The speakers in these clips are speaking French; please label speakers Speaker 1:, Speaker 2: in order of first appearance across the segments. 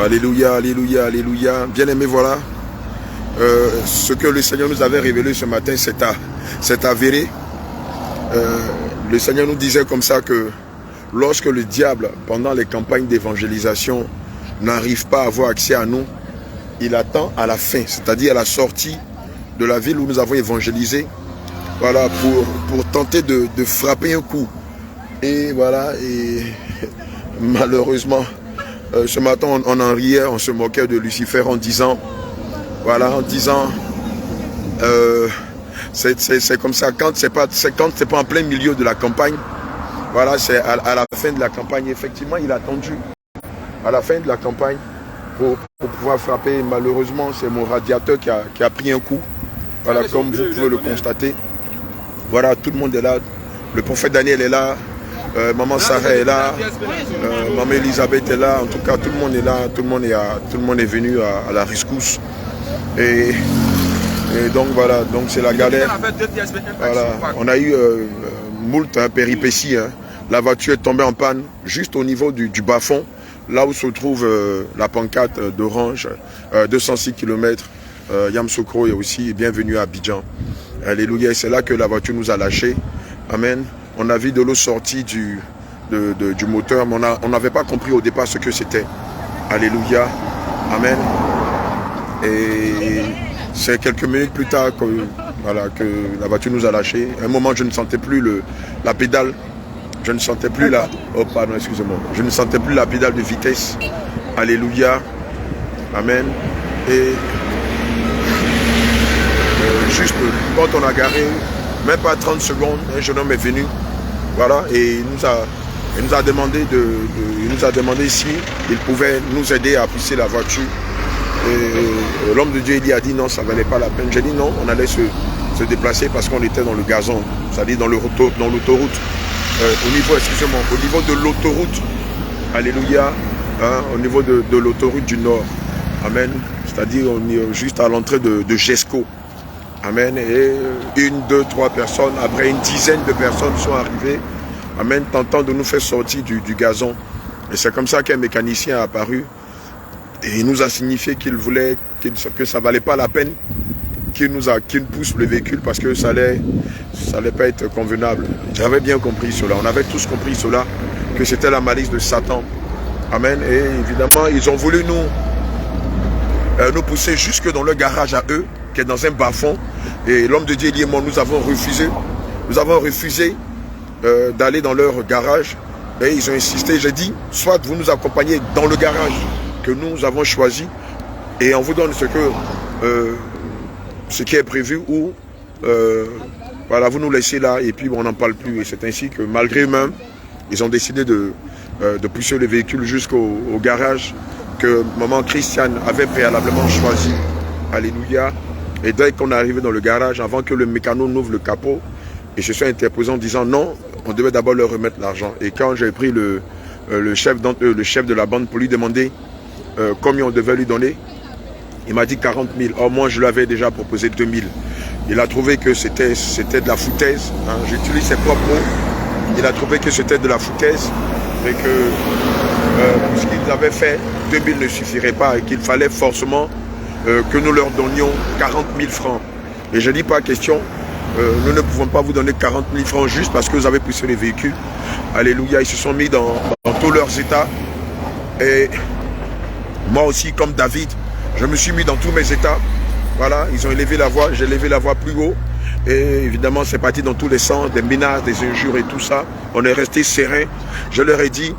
Speaker 1: Alléluia, alléluia, alléluia. Bien-aimés, voilà. Ce que le Seigneur nous avait révélé ce matin, c'est avéré. Le Seigneur nous disait comme ça que lorsque le diable, pendant les campagnes d'évangélisation, n'arrive pas à avoir accès à nous, il attend à la fin, c'est-à-dire à la sortie de la ville où nous avons évangélisé, voilà, pour tenter de frapper un coup. Et voilà, et malheureusement, ce matin, on en riait, on se moquait de Lucifer en disant, voilà, c'est comme ça, quand c'est pas en plein milieu de la campagne, voilà, c'est à la fin de la campagne. Effectivement, il a attendu à la fin de la campagne pour pouvoir frapper. Malheureusement, c'est mon radiateur qui a pris un coup. Voilà, comme vous pouvez le constater. Voilà, tout le monde est là. Le prophète Daniel est là. Maman Sarah est là. Maman Elisabeth est là. En tout cas, tout le monde est là. Tout le monde est venu à la rescousse. Et donc voilà, donc c'est la galère. Voilà, on a eu moult péripéties. La voiture est tombée en panne juste au niveau du bas-fond, là où se trouve la pancarte d'Orange, 206 km, Yamoussoukro est aussi bienvenue à Abidjan. Alléluia, c'est là que la voiture nous a lâchés. Amen. On a vu de l'eau sortie du moteur, mais on n'avait pas compris au départ ce que c'était. Alléluia. Amen. Et c'est quelques minutes plus tard que la voiture nous a lâchés. À un moment, je ne sentais plus la pédale. Je ne sentais plus Je ne sentais plus la pédale de vitesse. Alléluia. Amen. Et juste quand on a garé, même pas 30 secondes, un jeune homme est venu. Voilà, et il nous a demandé si il pouvait nous aider à pousser la voiture. Et l'homme de Dieu, il a dit non, ça ne valait pas la peine. J'ai dit non, on allait se déplacer parce qu'on était dans le gazon, c'est-à-dire dans l'autoroute. Au niveau de l'autoroute, alléluia, hein, au niveau de l'autoroute du Nord, amen, c'est-à-dire on est juste à l'entrée de Gesco, amen, et 1, 2, 3 personnes, après une dizaine de personnes sont arrivées, amen, tentant de nous faire sortir du gazon. Et c'est comme ça qu'un mécanicien est apparu, et il nous a signifié qu'il voulait, que ça ne valait pas la peine qu'il pousse le véhicule parce que ça allait pas être convenable. J'avais bien compris cela. On avait tous compris cela, que c'était la malice de Satan. Amen. Et évidemment, ils ont voulu nous pousser jusque dans le garage à eux, qui est dans un bas-fond. Et l'homme de Dieu dit, moi, nous avons refusé. Nous avons refusé d'aller dans leur garage. Et ils ont insisté. J'ai dit, soit vous nous accompagnez dans le garage que nous avons choisi et on vous donne ce qui est prévu ou voilà, vous nous laissez là et puis on n'en parle plus. Et c'est ainsi que malgré eux-mêmes, ils ont décidé de pousser le véhicule jusqu'au garage que maman Christiane avait préalablement choisi. Alléluia. Et dès qu'on est arrivé dans le garage, avant que le mécano n'ouvre le capot, et se soit interposé en disant non, on devait d'abord leur remettre l'argent. Et quand j'ai pris le chef de la bande pour lui demander combien on devait lui donner, il m'a dit 40 000. Or, moi, je lui avais déjà proposé 2 000. Il a trouvé que c'était de la foutaise. Hein. J'utilise ses propres mots. Il a trouvé que c'était de la foutaise et que ce qu'ils avaient fait, 2 000 ne suffirait pas et qu'il fallait forcément que nous leur donnions 40 000 francs. Et je dis pas question, nous ne pouvons pas vous donner 40 000 francs juste parce que vous avez poussé les véhicules. Alléluia, ils se sont mis dans tous leurs états. Et moi aussi, comme David, je me suis mis dans tous mes états. Voilà, ils ont élevé la voix, j'ai élevé la voix plus haut. Et évidemment, c'est parti dans tous les sens, des menaces, des injures et tout ça. On est resté serein. Je leur ai dit,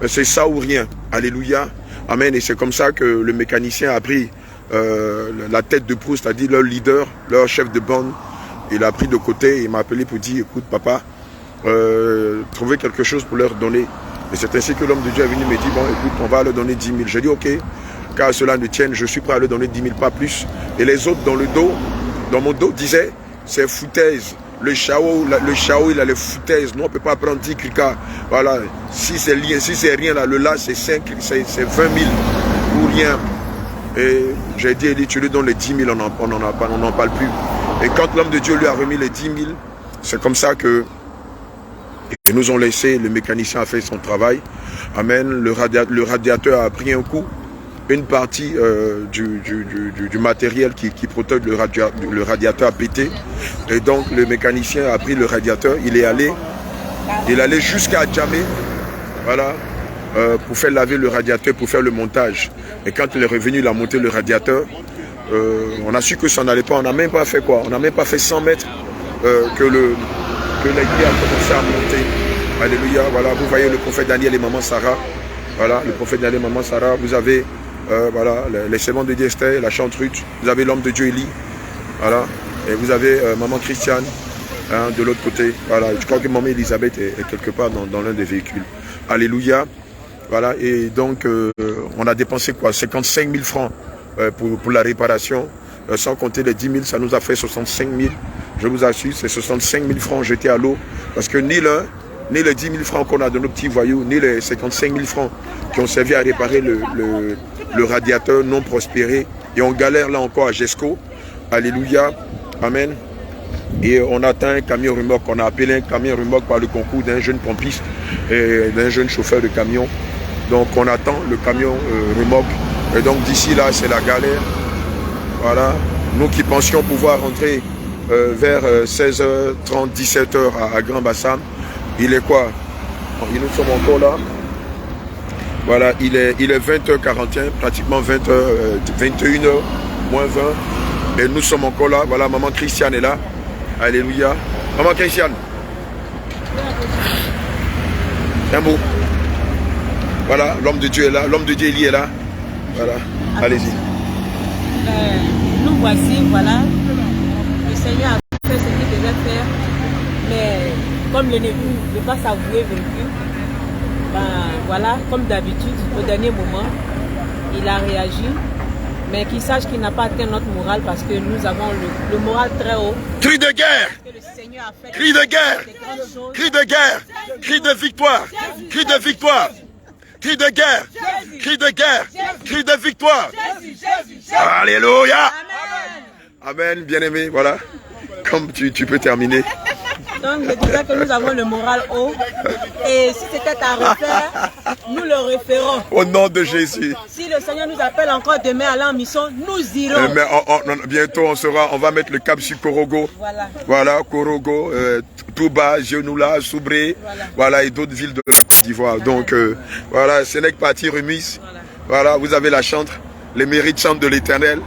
Speaker 1: c'est ça ou rien. Alléluia. Amen. Et c'est comme ça que le mécanicien a pris la tête de proue, c'est-à-dire leur leader, leur chef de bande. Il a pris de côté, il m'a appelé pour dire, écoute papa, trouvez quelque chose pour leur donner. Et c'est ainsi que l'homme de Dieu est venu me dire, bon écoute, on va leur donner 10 000. J'ai dit ok, car cela ne tienne, je suis prêt à leur donner 10 000, pas plus. Et les autres dans mon dos disaient, c'est foutaise. Le chao, il a les foutaises. Nous, on ne peut pas prendre 10 kika. Voilà, si c'est rien là, le là, c'est 20 000 ou rien. Et j'ai dit, tu lui donnes les 10 000, on n'en parle plus. Et quand l'homme de Dieu lui a remis les 10 000, c'est comme ça que ils nous ont laissé, le mécanicien a fait son travail. Amen. Le radiateur a pris un coup. une partie du matériel qui protège le radiateur a pété. Et donc le mécanicien a pris le radiateur, il est allé jusqu'à Djamé, voilà, pour faire laver le radiateur, pour faire le montage. Et quand il est revenu, il a monté le radiateur. On a su que ça n'allait pas, on n'a même pas fait quoi, on n'a même pas fait 100 mètres que l'aiguille a commencé à monter. Alléluia, voilà, vous voyez le prophète Daniel et maman Sarah. Voilà, le prophète Daniel et maman Sarah. Vous avez voilà, les servants de Dieu Esther, la chante Ruth. Vous avez l'homme de Dieu Élie. Voilà, et vous avez maman Christiane hein, de l'autre côté. Voilà, je crois que maman Elisabeth est quelque part dans l'un des véhicules. Alléluia. Voilà, et donc on a dépensé quoi, 55 000 francs pour la réparation. Sans compter les 10 000, ça nous a fait 65 000. Je vous assure, c'est 65 000 francs jetés à l'eau. Parce que ni les 10 000 francs qu'on a de nos petits voyous, ni les 55 000 francs qui ont servi à réparer le radiateur non prospéré. Et on galère là encore à Gesco. Alléluia. Amen. Et on attend un camion remorque. On a appelé un camion remorque par le concours d'un jeune pompiste et d'un jeune chauffeur de camion. Donc on attend le camion remorque. Et donc d'ici là, c'est la galère. Voilà. Nous qui pensions pouvoir rentrer vers 16h30, 17h à Grand Bassam. Il est quoi? Nous sommes encore là. Voilà, il est 20h41, pratiquement 21h moins 20. Et nous sommes encore là. Voilà, maman Christiane est là. Alléluia. Maman Christiane. Un mot. Voilà, l'homme de Dieu est là. L'homme de Dieu Élie est là. Voilà, allez-y.
Speaker 2: Nous voici, voilà. Le Seigneur a fait ce qu'il devait faire. Mais comme l'ennemi ne veut pas s'avouer vaincu, ben voilà, comme d'habitude, au dernier moment, il a réagi. Mais qu'il sache qu'il n'a pas atteint notre morale parce que nous avons le moral très haut.
Speaker 1: Cri de guerre! Cri de guerre! Cri de guerre! Cri de victoire! Cri de victoire! Cri de guerre! Cri de guerre! Cri de victoire! Alléluia! Amen, bien-aimé, voilà. Comme tu peux terminer.
Speaker 2: Donc je disais que nous avons le moral haut. Et si c'était à refaire, nous le referons.
Speaker 1: Au nom de Jésus.
Speaker 2: Si le Seigneur nous appelle encore demain à aller en mission, nous irons.
Speaker 1: Mais bientôt on va mettre le cap sur Korogo.
Speaker 2: Voilà.
Speaker 1: Voilà, Korogo, Touba, Genoula, Soubré, voilà, et d'autres villes de Côte d'Ivoire. Donc voilà, ce n'est que partie remise. Voilà, vous avez la chante, les mérites chantent de l'Éternel.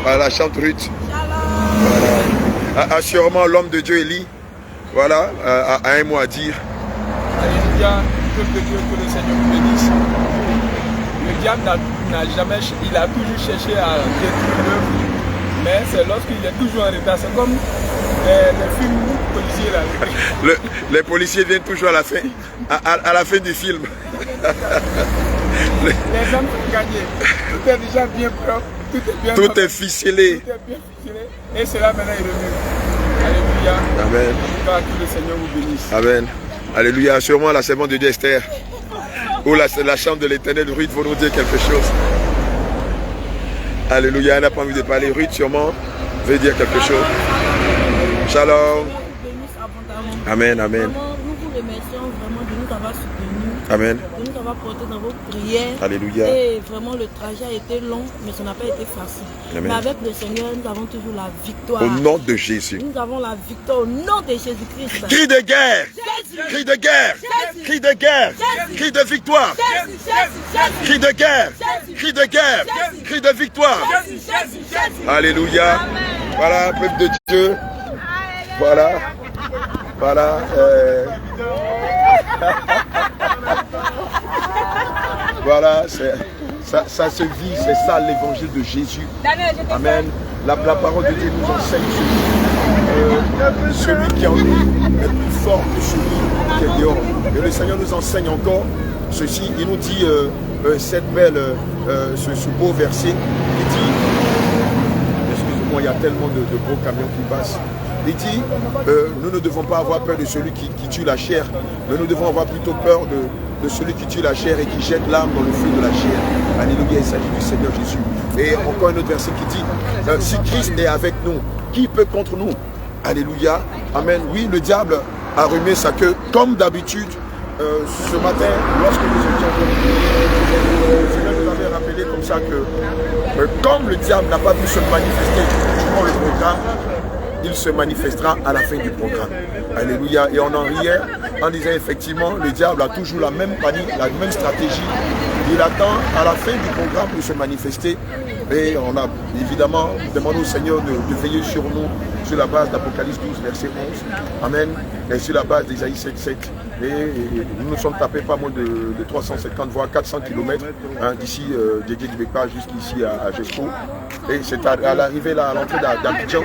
Speaker 1: Voilà, la chante Ruth. Voilà. Assurément, l'homme de Dieu Élie, voilà, a un mot à dire.
Speaker 3: Alléluia, peuple de Dieu, que le Seigneur vous bénisse. Le diable n'a jamais, il a toujours cherché à détruire l'œuvre, mais c'est lorsqu'il est toujours en retard. C'est comme les films policiers là.
Speaker 1: Les policiers viennent toujours à la fin, à la fin du film.
Speaker 3: Les hommes sont gagnés. Tout est déjà bien propre.
Speaker 1: Tout est ficelé.
Speaker 3: Tout est bien ficelé. Et cela maintenant est revenu. Alléluia.
Speaker 1: Amen.
Speaker 3: Que le Seigneur vous bénisse.
Speaker 1: Amen. Alléluia. Sûrement la servante de Dieu Esther ou la chambre de l'Éternel de Ruth vont nous dire quelque chose. Alléluia. Elle n'a pas envie de parler. Ruth sûrement veut dire quelque chose. Shalom. Amen. Amen.
Speaker 2: Nous vous remercions vraiment de nous avoir soutenus.
Speaker 1: Amen.
Speaker 2: De nous avoir portés dans vos prières.
Speaker 1: Alléluia.
Speaker 2: Et vraiment le trajet a été long, mais ça n'a pas été facile.
Speaker 1: Amen.
Speaker 2: Mais avec le Seigneur, nous avons toujours la victoire.
Speaker 1: Au nom de Jésus.
Speaker 2: Nous avons la victoire au nom de Jésus-Christ.
Speaker 1: Cri de guerre. Cri de guerre. Cri de guerre. Cri de victoire. Cri de guerre. Cri de guerre. Cri de victoire. Alléluia. Voilà, peuple de Dieu. Voilà. Voilà. Voilà, ça se vit, c'est ça l'évangile de Jésus. Amen. La parole de Dieu nous enseigne celui qui est en nous est plus fort que celui qui est dehors. Et le Seigneur nous enseigne encore ceci. Il nous dit cette belle, ce beau verset. Il dit, excusez-moi, il y a tellement de gros camions qui passent. Il dit, nous ne devons pas avoir peur de celui qui tue la chair, mais nous devons avoir plutôt peur de celui qui tue la chair et qui jette l'âme dans le feu de la chair. Alléluia, il s'agit du Seigneur Jésus. Et encore un autre verset qui dit, si Christ est avec nous, qui peut contre nous? Alléluia, amen. Oui, le diable a remué sa queue, comme d'habitude, ce matin, lorsque nous étions venus, le Seigneur nous avait rappelé comme ça. ça que comme le diable n'a pas pu se manifester durant le programme, il se manifestera à la fin du programme. Alléluia. Et on en riait en disant effectivement, le diable a toujours la même stratégie. Il attend à la fin du programme de se manifester. Et on a évidemment demandé au Seigneur de veiller sur nous sur la base d'Apocalypse 12, verset 11. Amen. Et sur la base d'Ésaïe 7, 7. Et nous nous sommes tapés pas moins de 350 voire 400 km d'ici Djedje-Dibekpa jusqu'ici à Jesco. Et c'est à l'arrivée là, à l'entrée d'Abidjan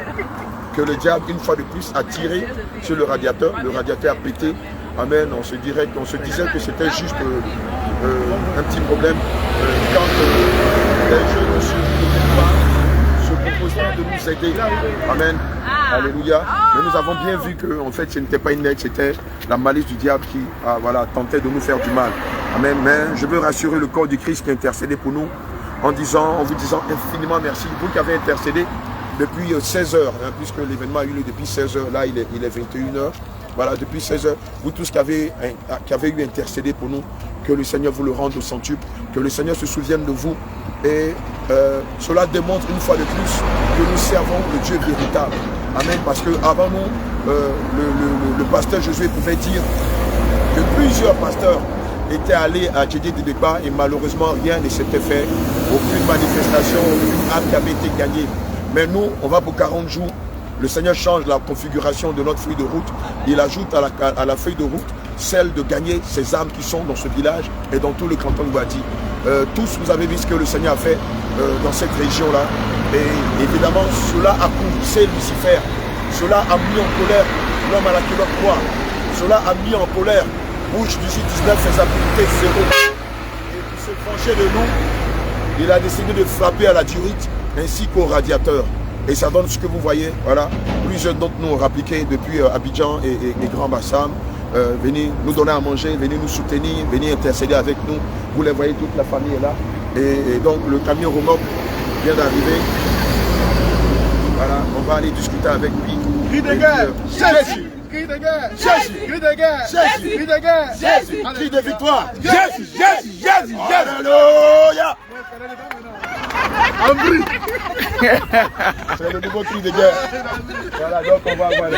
Speaker 1: que le diable, une fois de plus, a tiré sur le radiateur. Le radiateur a pété. Amen. On se disait que c'était juste un petit problème. Quand les jeunes se proposaient de nous aider. Amen. Alléluia. Mais nous avons bien vu que en fait, ce n'était pas une aide, c'était la malice du diable qui tentait de nous faire du mal. Amen. Mais je veux rassurer le corps du Christ qui a intercédé pour nous en vous disant infiniment merci. Vous qui avez intercédé depuis 16 heures, puisque l'événement a eu lieu depuis 16 heures, là il est 21 heures. Voilà, depuis 16 heures, vous tous qui avez eu intercédé pour nous, que le Seigneur vous le rende au centuple, que le Seigneur se souvienne de vous. Et cela démontre une fois de plus que nous servons le Dieu véritable. Amen. Parce qu'avant nous, le pasteur Josué pouvait dire que plusieurs pasteurs étaient allés à Djedje-Dibekpa et malheureusement rien ne s'était fait. Aucune manifestation, aucune âme qui avait été gagnée. Mais nous, on va pour 40 jours. Le Seigneur change la configuration de notre feuille de route. Il ajoute à la feuille de route celle de gagner ces âmes qui sont dans ce village et dans tout le canton de Guadi. Tous, vous avez vu ce que le Seigneur a fait dans cette région-là. Et évidemment, cela a poussé Lucifer. Cela a mis en colère l'homme à la culotte noire. Cela a mis en colère Bush du 19 ses habiletés zéro. Et pour se venger de nous, il a décidé de frapper à la durite ainsi qu'au radiateur. Et ça donne ce que vous voyez. Voilà. Plusieurs d'entre nous ont appliqué depuis Abidjan et Grand Bassam. Venez nous donner à manger, venez nous soutenir, venez intercéder avec nous. Vous les voyez, toute la famille est là. Et donc le camion remorque vient d'arriver. Voilà, on va aller discuter avec lui.
Speaker 4: Cri de guerre, Jésus! Cri de guerre, Jésus! Cri de guerre, Jésus! Cri de guerre, Jésus!
Speaker 1: Cri de victoire!
Speaker 4: Jésus! Jésus! Jésus!
Speaker 1: Alléluia!
Speaker 4: Ambri!
Speaker 1: C'est le nouveau cri de guerre. Voilà, donc on va avoir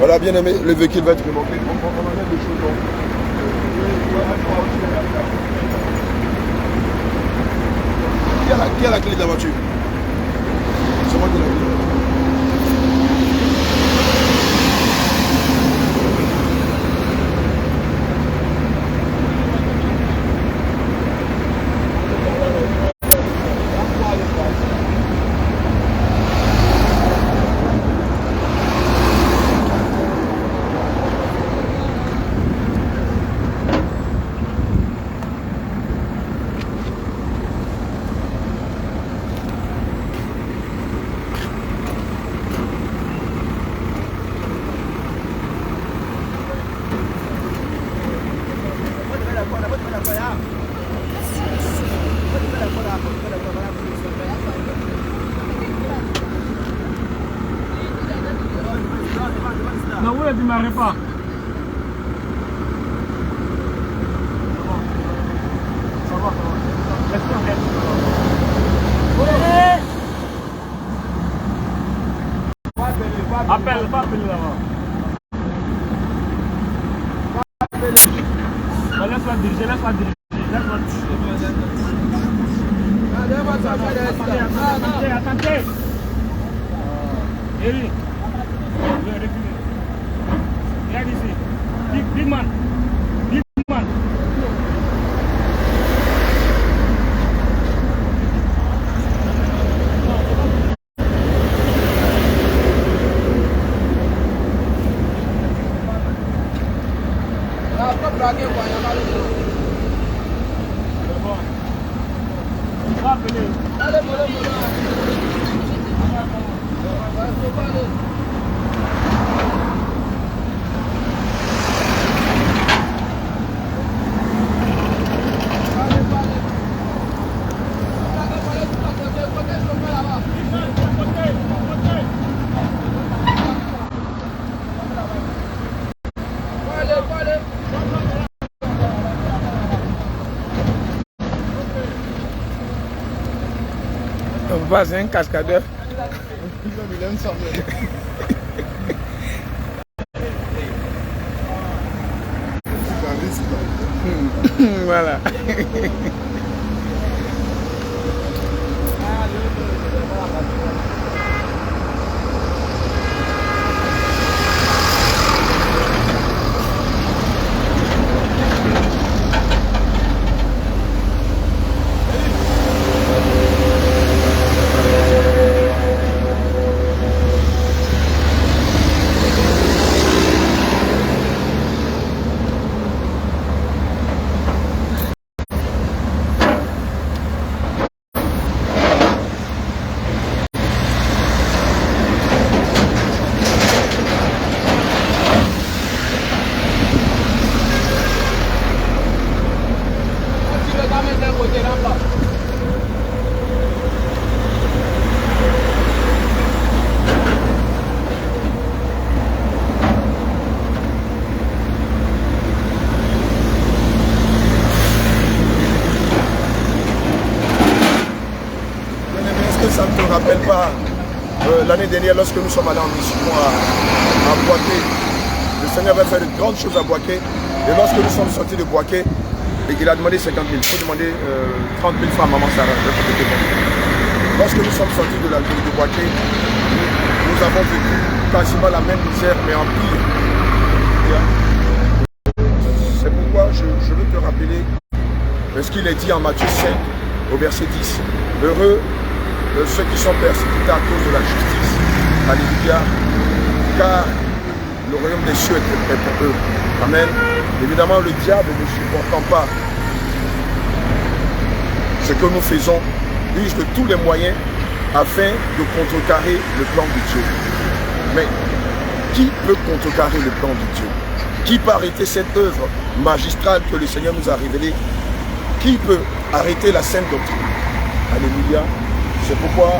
Speaker 1: Voilà, bien aimé, le véhicule va être remonté. On enlève les choses. Qui a la clé de la voiture? C'est moi qui ai la clé de la voiture.
Speaker 3: repas. Ça va. Appelle, pas appeler là-bas. Laisse-moi diriger, laisse-moi diriger. Attendez. Eric, reculez. Regarde ici. Big man. Big man. C'est un cascadeur.
Speaker 4: Il aime ça.
Speaker 3: Voilà.
Speaker 1: Ça ne te rappelle pas l'année dernière lorsque nous sommes allés en mission à Boaké. Le Seigneur avait fait de grandes choses à Boaké. Et lorsque nous sommes sortis de Boaké, il a demandé 50 000. Il faut demander 30 000 francs à Maman Sarah. Lorsque nous sommes sortis de la ville de Boaké, nous avons vécu quasiment la même misère, mais en pire. C'est pourquoi je veux te rappeler ce qu'il est dit en Matthieu 5, au verset 10. Heureux ceux qui sont persécutés à cause de la justice. Alléluia. Car le royaume des cieux est pour eux. Amen. Évidemment, le diable ne supportant pas ce que nous faisons, use de tous les moyens afin de contrecarrer le plan de Dieu. Mais qui peut contrecarrer le plan de Dieu? Qui peut arrêter cette œuvre magistrale que le Seigneur nous a révélée? Qui peut arrêter la sainte doctrine? Alléluia. C'est pourquoi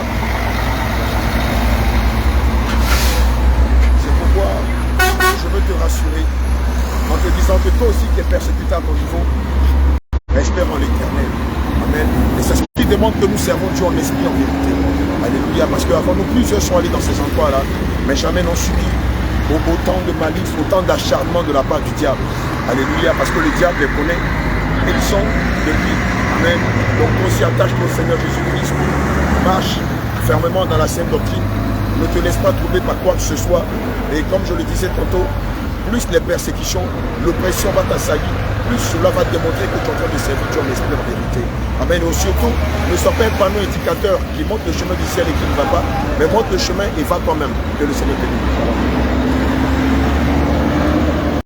Speaker 1: je veux te rassurer en te disant que toi aussi qui es persécuté à ton niveau, espère en l'éternel. Amen. Et c'est ce qui demande que nous servons Dieu en esprit, en vérité. Alléluia. Parce qu'avant nous, plusieurs sont allés dans ces endroits-là, mais jamais n'ont subi autant de malice, autant d'acharnement de la part du diable. Alléluia. Parce que le diable les connaît. Et ils sont de lui. Amen. Donc aussi attache-toi au Seigneur Jésus-Christ. Marche fermement dans la sainte doctrine. Ne te laisse pas troubler par quoi que ce soit. Et comme je le disais tantôt, plus les persécutions, l'oppression va t'assaillir, plus cela va te démontrer que tu es en train de servir Dieu en esprit en vérité. Amen. Et surtout, ne sois pas un panneau indicateur qui montre le chemin du ciel et qui ne va pas, mais montre le chemin et va toi-même. Que le Seigneur te bénisse.